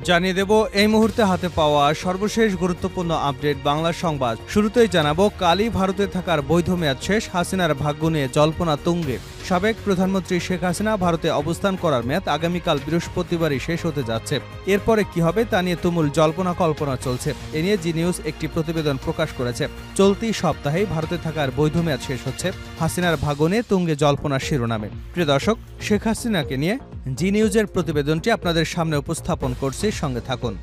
জানিয়ে দেব এই মুহূর্তে হাতে পাওয়া সর্বশেষ গুরুত্বপূর্ণ আপডেট বাংলা সংবাদ। শুরুতেই জানাবো, কালই ভারতে থাকার বৈধ মেয়াদ শেষ, হাসিনার ভাগ্য নিয়ে জল্পনা তুঙ্গে। সাবেক প্রধানমন্ত্রী শেখ হাসিনা ভারতে অবস্থান করার মেয়াদ আগামীকাল বৃহস্পতিবারই শেষ হতে যাচ্ছে। এরপরে কি হবে তা নিয়ে তুমুল জল্পনা কল্পনা চলছে। এ নিয়ে জি নিউজ একটি প্রতিবেদন প্রকাশ করেছে। চলতি সপ্তাহেই ভারতে থাকার বৈধ মেয়াদ শেষ হচ্ছে, হাসিনার ভাগ্য নিয়ে তুঙ্গে জল্পনার শিরোনামে। প্রিয় দর্শক, শেখ হাসিনাকে নিয়ে জি নিউজের প্রতিবেদনটি আপনাদের সামনে উপস্থাপন করছি, সঙ্গে থাকুন।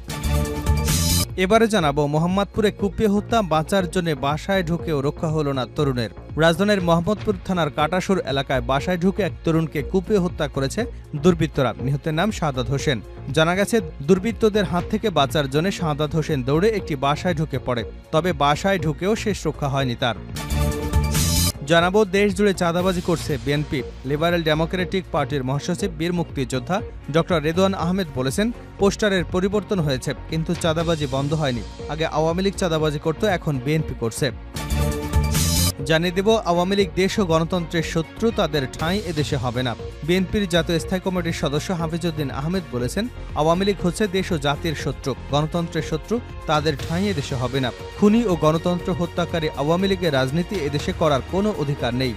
এবারে জানাবো, মোহাম্মদপুরে কুপিয়ে হত্যা, বাঁচার জন্য বাসায় ঢুকেও রক্ষা হলো না তরুণের। রাজধানীর মোহাম্মদপুর থানার কাটাসুর এলাকায় বাসায় ঢুকে এক তরুণকে কুপিয়ে হত্যা করেছে দুর্বৃত্তরা। নিহতের নাম শাহাদাত হোসেন। জানা গেছে, দুর্বৃত্তদের হাত থেকে বাঁচার জন্য শাহাদাত হোসেন দৌড়ে একটি বাসায় ঢুকে পড়ে, তবে বাসায় ঢুকেও শেষ রক্ষা হয়নি তার। জানাবো, দেশ জুড়ে চাঁদাবাজি করছে বিএনপি। লিবারেল ডেমোক্রেটিক পার্টির মহাসচিব বীর মুক্তিযোদ্ধা ডক্টর রেদওয়ান আহমেদ বলেছেন, পোস্টারের পরিবর্তন হয়েছে কিন্তু চাঁদাবাজি বন্ধ হয়নি। আগে আওয়ামী লীগ চাঁদাবাজি করত, এখন বিএনপি করছে। জানিয়ে দেব, আওয়ামী লীগ দেশ ও গণতন্ত্রের শত্রু, তাদের ঠাঁই এদেশে হবে না। বিএনপির জাতীয় স্থায়ী কমিটির সদস্য হাফিজউদ্দিন আহমেদ বলেছেন, আওয়ামী লীগ হচ্ছে দেশ ও জাতির শত্রু, গণতন্ত্রের শত্রু, তাদের ঠাঁই এদেশে হবে না। খুনি ও গণতন্ত্র হত্যাকারী আওয়ামী লীগের রাজনীতি এদেশে করার কোনো অধিকার নেই।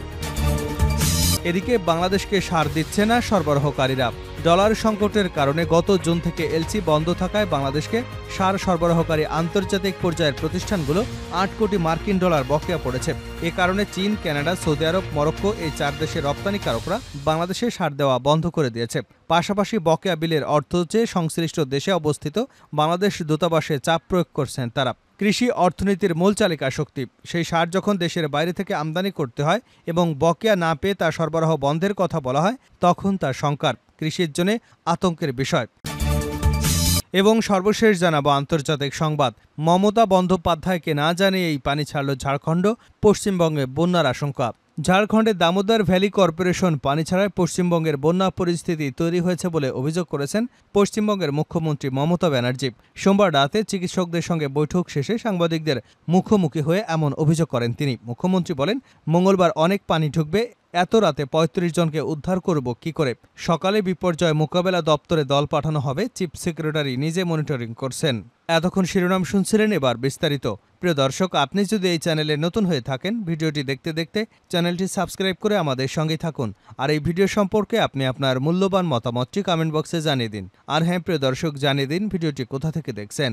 এদিকে বাংলাদেশকে সার দিচ্ছে না সরবরাহকারীরা। ডলার সংকটের কারণে গত জুন থেকে এলসি বন্ধ থাকায় বাংলাদেশকে সার সরবরাহকারী আন্তর্জাতিক পর্যায়ের প্রতিষ্ঠানগুলো ৮ কোটি মার্কিন ডলার বকেয়া পড়েছে। এ কারণে চীন, কানাডা, সৌদি আরব, মরক্কো এই 4 দেশের রপ্তানিকারকরা বাংলাদেশে সার দেওয়া বন্ধ করে দিয়েছে। পাশাপাশি বকেয়া বিলের অর্থ চেয়ে সংশ্লিষ্ট দেশে অবস্থিত বাংলাদেশ দূতাবাসে চাপ প্রয়োগ করছেন তারা। কৃষি অর্থনীতির মূল চালিকা শক্তি, সেই সার যখন দেশের বাইরে থেকে আমদানি করতে হয় এবং বকেয়া না পেয়ে তা সরবরাহ বন্ধের কথা বলা হয়, তখন তা শঙ্কার, কৃষির জন্য আতঙ্কের বিষয়। এবং সর্বশেষ জানাবো আন্তর্জাতিক সংবাদ। মমতা বন্দ্যোপাধ্যায়কে না জানিয়েই পানি ছাড়ল ঝাড়খণ্ড, পশ্চিমবঙ্গে বন্যার আশঙ্কা। ঝাড়খণ্ডের দামোদর ভ্যালি কর্পোরেশন পানি ছাড়ায় পশ্চিমবঙ্গের বন্যা পরিস্থিতি তৈরি হয়েছে বলে অভিযোগ করেছেন পশ্চিমবঙ্গের মুখ্যমন্ত্রী মমতা ব্যানার্জি। সোমবার রাতে চিকিৎসকদের সঙ্গে বৈঠক শেষে সাংবাদিকদের মুখোমুখি হয়ে এমন অভিযোগ করেন তিনি। মুখ্যমন্ত্রী বলেন, মঙ্গলবার অনেক পানি ঢুকবে, এত রাতে ৩৫ জনকে উদ্ধার করব কি করে। সকালে বিপর্যয় মোকাবেলা দপ্তরে দল পাঠানো হবে, চিফ সেক্রেটারি নিজে মনিটরিং করছেন। এতক্ষণ শিরোনাম শুনছিলেন, এবার বিস্তারিত। প্রিয় দর্শক, আপনি যদি এই চ্যানেলে নতুন হয়ে থাকেন, ভিডিওটি দেখতে দেখতে চ্যানেলটি সাবস্ক্রাইব করে আমাদের সঙ্গেই থাকুন। আর এই ভিডিও সম্পর্কে আপনি আপনার মূল্যবান মতামতটি কমেন্ট বক্সে জানিয়ে দিন। আর হ্যাঁ প্রিয় দর্শক, জানিয়ে দিন ভিডিওটি কোথা থেকে দেখছেন।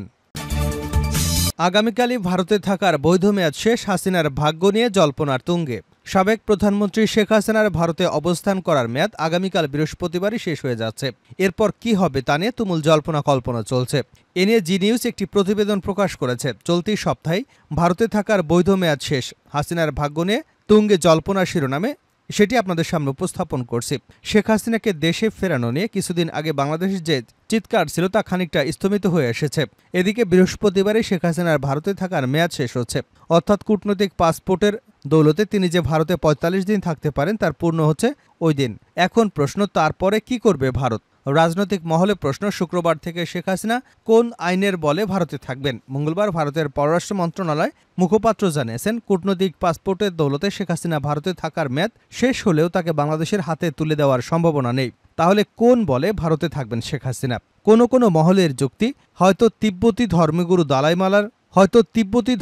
আগামীকালই ভারতে থাকার বৈধ মেয়াদ শেষ, হাসিনার ভাগ্য নিয়ে জল্পনার তুঙ্গে। সাবেক প্রধানমন্ত্রী শেখ হাসিনার ভারতে অবস্থান করার মেয়াদ আগামীকাল বৃহস্পতিবারই শেষ হয়ে যাচ্ছে। এরপর কি হবে তা নিয়ে তুমুল জল্পনা কল্পনা চলছে। এ নিয়ে জি নিউজ একটি প্রতিবেদন প্রকাশ করেছে। চলতি সপ্তাহেই ভারতে থাকার বৈধ মেয়াদ শেষ, হাসিনার ভাগ্য নিয়ে তুঙ্গে জল্পনার শিরোনামে সেটি আপনাদের সামনে উপস্থাপন করছি। শেখ হাসিনাকে দেশে ফেরানো নিয়ে কিছুদিন আগে বাংলাদেশের যে চিৎকার ছিল তা খানিকটা স্থমিত হয়ে এসেছে। এদিকে বৃহস্পতিবারে শেখ হাসিনার ভারতে থাকার মেয়াদ শেষ হচ্ছে, অর্থাৎ কূটনৈতিক পাসপোর্টের দৌলতে তিনি যে ভারতে ৪৫ দিন থাকতে পারেন তার পূর্ণ হচ্ছে ওই দিন। এখন প্রশ্ন, তারপরে কি করবে ভারত? রাজনৈতিক মহলে প্রশ্ন, শুক্রবার থেকে শেখ হাসিনা কোন আইনের বলে ভারতে থাকবেন? মঙ্গলবার ভারতের পররাষ্ট্র মন্ত্রণালয় মুখপাত্র জানিয়েছেন, কূটনৈতিক পাসপোর্টের দৌলতে শেখ হাসিনা ভারতে থাকার মেয়াদ শেষ হলেও তাকে বাংলাদেশের হাতে তুলে দেওয়ার সম্ভাবনা নেই। তাহলে কোন বলে ভারতে থাকবেন শেখ হাসিনা? কোনো মহলের যুক্তি, হয়তো তিব্বতী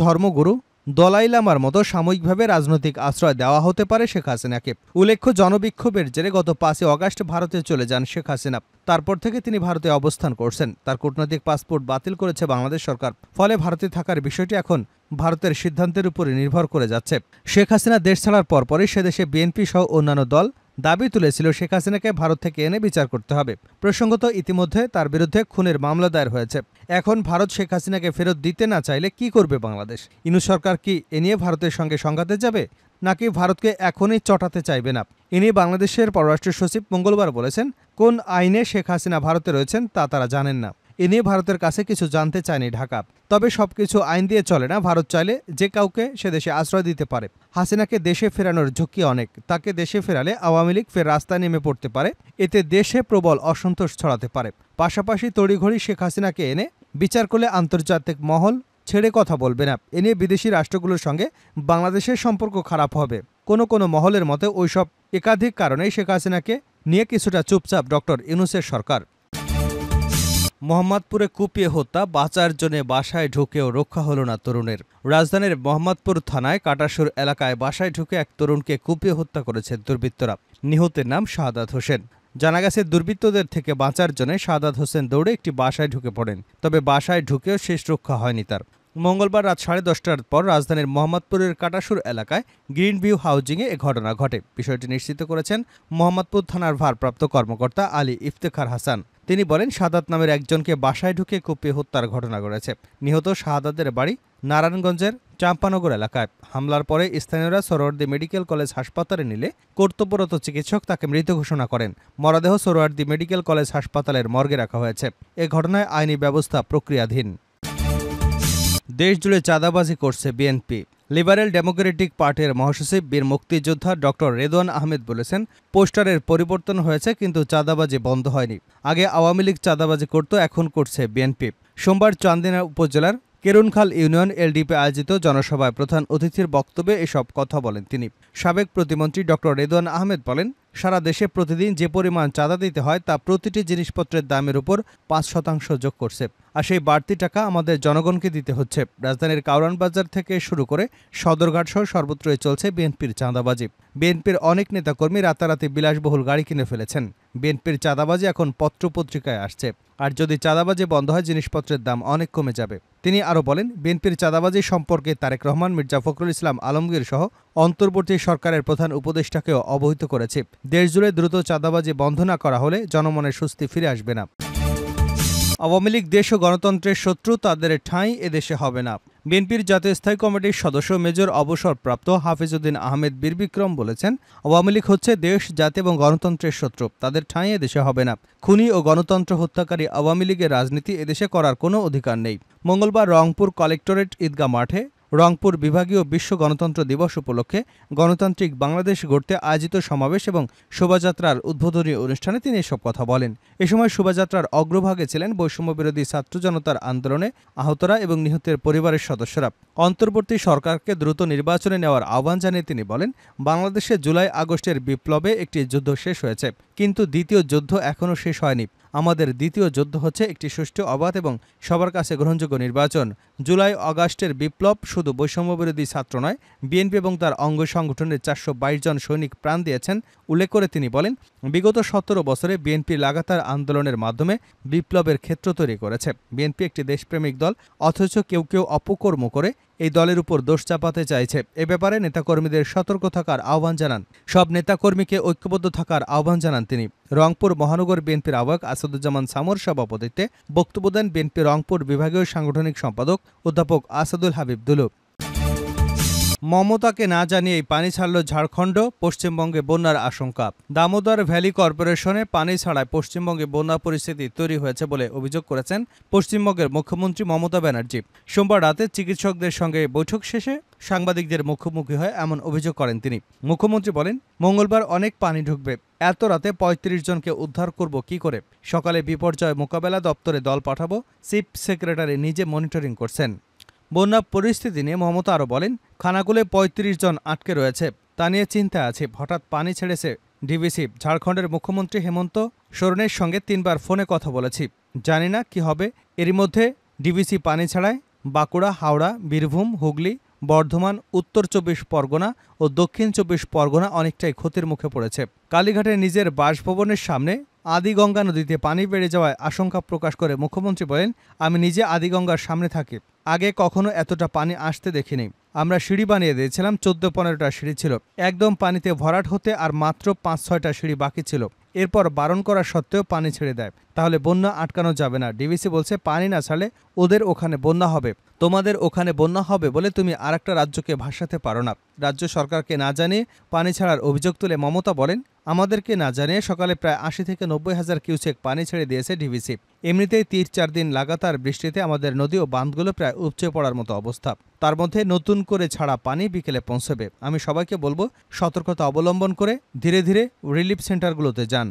ধর্মগুরু দলাই লামার মতো সাময়িকভাবে রাজনৈতিক আশ্রয় দেওয়া হতে পারে শেখ হাসিনাকে। উল্লেখ্য, জনবিক্ষোভের জেরে গত ৫ আগস্ট ভারতে চলে যান শেখ হাসিনা। তারপর থেকে তিনি ভারতে অবস্থান করছেন। তার কূটনৈতিক পাসপোর্ট বাতিল করেছে বাংলাদেশ সরকার। ফলে ভারতে থাকার বিষয়টি এখন ভারতের সিদ্ধান্তের উপরে নির্ভর করে যাচ্ছে। শেখ হাসিনা দেশ ছাড়ার পরপরই সেদেশে বিএনপি সহ অন্যান্য দল দাবি তুলেছিল শেখ হাসিনাকে ভারত থেকে এনে বিচার করতে হবে। প্রসঙ্গত, ইতিমধ্যে তার বিরুদ্ধে খুনের মামলা দায়ের হয়েছে। এখন ভারত শেখ হাসিনাকে ফেরত দিতে না চাইলে কি করবে বাংলাদেশ? ইনু সরকার কি এ নিয়ে ভারতের সঙ্গে সংঘাতে যাবে, নাকি ভারতকে এখনই চটাতে চাইবে না? এ নিয়ে বাংলাদেশের পররাষ্ট্র সচিব মঙ্গলবার বলেছেন, কোন আইনে শেখ হাসিনা ভারতে রয়েছেন তা তারা জানেন না। এ নিয়ে ভারতের কাছে কিছু জানতে চায়নি ঢাকা। তবে সবকিছু আইন দিয়ে চলে না, ভারত চাইলে যে কাউকে সে দেশে আশ্রয় দিতে পারে। হাসিনাকে দেশে ফেরানোর ঝুঁকি অনেক। তাকে দেশে ফেরালে আওয়ামী লীগ ফের রাস্তায় নেমে পড়তে পারে, এতে দেশে প্রবল অসন্তোষ ছড়াতে পারে। পাশাপাশি তড়িঘড়ি শেখ হাসিনাকে এনে বিচার করলে আন্তর্জাতিক মহল ছেড়ে কথা বলবে না। এ নিয়ে বিদেশি রাষ্ট্রগুলোর সঙ্গে বাংলাদেশের সম্পর্ক খারাপ হবে। কোনো মহলের মতে ওইসব একাধিক কারণেই শেখ হাসিনাকে নিয়ে কিছুটা চুপচাপ ডক্টর ইউনূসের সরকার। মোহাম্মদপুরে কুপিয়ে হত্যা, বাঁচার জন্য বাসায় ঢুকেও রক্ষা হলো না তরুণের। রাজধানীর মোহাম্মদপুর থানায় কাটাসুর এলাকায় বাসায় ঢুকে এক তরুণকে কুপিয়ে হত্যা করেছে দুর্বৃত্তরা। নিহতের নাম শাহাদাত হোসেন। জানা গেছে, দুর্বৃত্তদের থেকে বাঁচার জন্য শাহাদাত হোসেন দৌড়ে একটি বাসায় ঢুকে পড়েন। তবে বাসায় ঢুকেও শেষ রক্ষা হয়নি তার। মঙ্গলবার রাত 10:30টার পর রাজধানীর মোহাম্মদপুরের কাটাসুর এলাকায় গ্রিন ভিউ হাউজিংয়ে এ ঘটনা ঘটে। বিষয়টি নিশ্চিত করেছেন মোহাম্মদপুর থানার ভারপ্রাপ্ত কর্মকর্তা আলী ইফতেখার হাসান। তিনি বলেন, শাহাদাত নামের একজনকে বাসায় ঢুকে কুপিয়ে হত্যার ঘটনা ঘটেছে। নিহত শাহাদাতের বাড়ি নারায়ণগঞ্জের চাম্পানগর এলাকায়। হামলার পরে স্থানীয়রা সোহরাওয়ার্দী মেডিকেল কলেজ হাসপাতালে নিলে কর্তব্যরত চিকিৎসক তাকে মৃত ঘোষণা করেন। মরদেহ সোহরাওয়ার্দী মেডিকেল কলেজ হাসপাতালের মর্গে রাখা হয়েছে। এ ঘটনায় আইনি ব্যবস্থা প্রক্রিয়াধীন। দেশজুড়ে চাঁদাবাজি করছে বিএনপি। লিবারেল ডেমোক্রেটিক পার্টির মহাসচিব বীর মুক্তিযোদ্ধা ডক্টর রেদওয়ান আহমেদ বলেছেন, পোস্টারের পরিবর্তন হয়েছে, কিন্তু চাঁদাবাজি বন্ধ হয়নি। আগে আওয়ামী লীগ চাঁদাবাজি করত, এখন করছে বিএনপি। সোমবার চান্দিনা উপজেলার কেরুনখাল ইউনিয়ন এলডিপি আয়োজিত জনসভায় প্রধান অতিথির বক্তব্যে এসব কথা বলেন তিনি। সাবেক প্রতিমন্ত্রী ডক্টর রেদওয়ান আহমেদ বলেন, সারা দেশে প্রতিদিন যে পরিমাণ চাঁদা দিতে হয় তা প্রতিটি জিনিসপত্রের দামের উপর 5% যোগ করছে। আর সেই বাড়তি টাকা আমাদের জনগণকে দিতে হচ্ছে। রাজধানীর কাউরান বাজার থেকে শুরু করে সদরঘাট সহ সর্বত্রই চলছে বিএনপির চাঁদাবাজি। বিএনপির অনেক নেতাকর্মী রাতারাতি বিলাসবহুল গাড়ি কিনে ফেলেছেন। বিএনপির চাঁদাবাজি এখন পত্রপত্রিকায় আসছে। আর যদি চাঁদাবাজি বন্ধ হয়, জিনিসপত্রের দাম অনেক কমে যাবে। তিনি আরও বলেন, বিএনপির চাঁদাবাজি সম্পর্কে তারেক রহমান, মির্জা ফখরুল ইসলাম আলমগীর সহ অন্তর্বর্তী সরকারের প্রধান উপদেষ্টাকেও অবহিত করেছে। দেশজুড়ে দ্রুত চাঁদাবাজি বন্ধ না করা হলে জনমনের স্বস্তি ফিরে আসবে না। আওয়ামী লীগ দেশ ও গণতন্ত্রের শত্রু, তাদের ঠাঁই এদেশে হবে না। বিএনপির জাতীয় স্থায়ী কমিটির সদস্য মেজর অবসরপ্রাপ্ত হাফিজউদ্দিন আহমেদ বীর বিক্রম বলেছেন, আওয়ামী লীগ হচ্ছে দেশ, জাতি এবং গণতন্ত্রের শত্রু, তাদের ঠাঁই এদেশে হবে না। খুনি ও গণতন্ত্র হত্যাকারী আওয়ামী লীগের রাজনীতি এদেশে করার কোনো অধিকার নেই। মঙ্গলবার রংপুর কালেক্টরেট ঈদগাহ মাঠে রংপুর বিভাগীয় বিশ্ব গণতন্ত্র দিবস উপলক্ষে গণতান্ত্রিক বাংলাদেশ গড়তে আয়োজিত সমাবেশ এবং শোভাযাত্রার উদ্বোধনী অনুষ্ঠানে তিনি এসব কথা বলেন। এ সময় শোভাযাত্রার অগ্রভাগে ছিলেন বৈষম্যবিরোধী ছাত্র জনতার আন্দোলনে আহতরা এবং নিহতের পরিবারের সদস্যরা। অন্তর্বর্তী সরকারকে দ্রুত নির্বাচনে নেওয়ার আহ্বান জানিয়ে তিনি বলেন, বাংলাদেশে জুলাই আগস্টের বিপ্লবে একটি যুদ্ধ শেষ হয়েছে, কিন্তু দ্বিতীয় যুদ্ধ এখনও শেষ হয়নি। আমাদের দ্বিতীয় যুদ্ধ হচ্ছে একটি সুষ্ঠু, অবাধ এবং সবার কাছে গ্রহণযোগ্য নির্বাচন। জুলাই আগস্টের বিপ্লব শুধু বৈষম্যবিরোধী ছাত্র নয়, বিএনপি এবং তার অঙ্গ সংগঠনের 422 জন সৈনিক প্রাণ দিয়েছেন। উল্লেখ করে তিনি বলেন, বিগত 17 বছরে বিএনপি লাগাতার আন্দোলনের মাধ্যমে বিপ্লবের ক্ষেত্র তৈরি করেছে। বিএনপি একটি দেশপ্রেমিক দল, অথচ কেউ কেউ অপকর্ম করে এই দলের উপর দোষ চাপাতে চাইছে। এ ব্যাপারে নেতাকর্মীদের সতর্ক থাকার আহ্বান জানান। সব নেতাকর্মীকে ঐক্যবদ্ধ থাকার আহ্বান জানান তিনি। রংপুর মহানগর বিএনপির আহ্বায়ক আসাদুজ্জামান সামর সভাপতিত্বে বক্তব্য দেন বিএনপি রংপুর বিভাগীয় সাংগঠনিক সম্পাদক অধ্যাপক আসাদুল হাবিব দুলু। মমতাকে না জানিয়েই পানি ছাড়ল ঝাড়খণ্ড, পশ্চিমবঙ্গে বন্যার আশঙ্কা। দামোদর ভ্যালি কর্পোরেশনে পানি ছাড়ায় পশ্চিমবঙ্গে বন্যা পরিস্থিতি তৈরি হয়েছে বলে অভিযোগ করেছেন পশ্চিমবঙ্গের মুখ্যমন্ত্রী মমতা ব্যানার্জি। সোমবার রাতে চিকিৎসকদের সঙ্গে বৈঠক শেষে সাংবাদিকদের মুখোমুখি হয়ে এমন অভিযোগ করেন তিনি। মুখ্যমন্ত্রী বলেন, মঙ্গলবার অনেক পানি ঢুকবে, এত রাতে 35 জনকে উদ্ধার করব কি করে? সকালে বিপর্যয় মোকাবেলা দপ্তরে দল পাঠাবো, চিফ সেক্রেটারি নিজে মনিটরিং করছেন। বন্যা পরিস্থিতি নিয়ে মমতা আরও বলেন, খানাকুলে 35 জন আটকে রয়েছে, তা নিয়ে চিন্তা আছে। হঠাৎ পানি ছেড়েছে ডিভিসি। ঝাড়খণ্ডের মুখ্যমন্ত্রী হেমন্ত সোরেনের সঙ্গে 3 বার ফোনে কথা বলেছি, জানি না কি হবে। এরই মধ্যে ডিভিসি পানি ছাড়ায় বাঁকুড়া, হাওড়া, বীরভূম, হুগলি, বর্ধমান, উত্তর 24 পরগনা ও দক্ষিণ 24 পরগনা অনেকটাই ক্ষতির মুখে পড়েছে। কালীঘাটে নিজের বাসভবনের সামনে আদিগঙ্গা নদীতে পানি বেড়ে যাওয়ায় আশঙ্কা প্রকাশ করে মুখ্যমন্ত্রী বলেন, আমি নিজে আদিগঙ্গার সামনে থাকি, আগে কখনো এতটা পানি আসতে দেখিনি। আমরা সিঁড়ি বানিয়ে দিয়েছিলাম, 14-15টা সিঁড়ি ছিল, একদম পানিতে ভরাট হতে আর মাত্র 5-6টা সিঁড়ি বাকি ছিল। এরপর বারণ করা সত্ত্বেও পানি ছেড়ে দেয়, তাহলে বন্যা আটকানো যাবে না। ডিভিসি বলছে, পানি না ছাড়লে ওদের ওখানে বন্যা হবে, তোমাদের ওখানে বন্যা হবে বলে তুমি আরেকটা রাজ্যকে ভাসাতে পারো না। রাজ্য সরকারকে না জানিয়ে পানি ছাড়ার অভিযোগ তুলে মমতা বলেন, আমাদেরকে না জানিয়ে সকালে প্রায় 80 থেকে 90 হাজার কিউসেক পানি ছেড়ে দিয়েছে ডিভিসি। এমনিতেই 3-4 দিন লাগাতার বৃষ্টিতে আমাদের নদী ও বাঁধগুলো প্রায় উপচে পড়ার মতো অবস্থা। তার মধ্যে নতুন করে ছাড়া পানি বিকেলে পৌঁছবে। আমি সবাইকে বলবো, সতর্কতা অবলম্বন করে ধীরে ধীরে রিলিফ সেন্টারগুলোতে যান।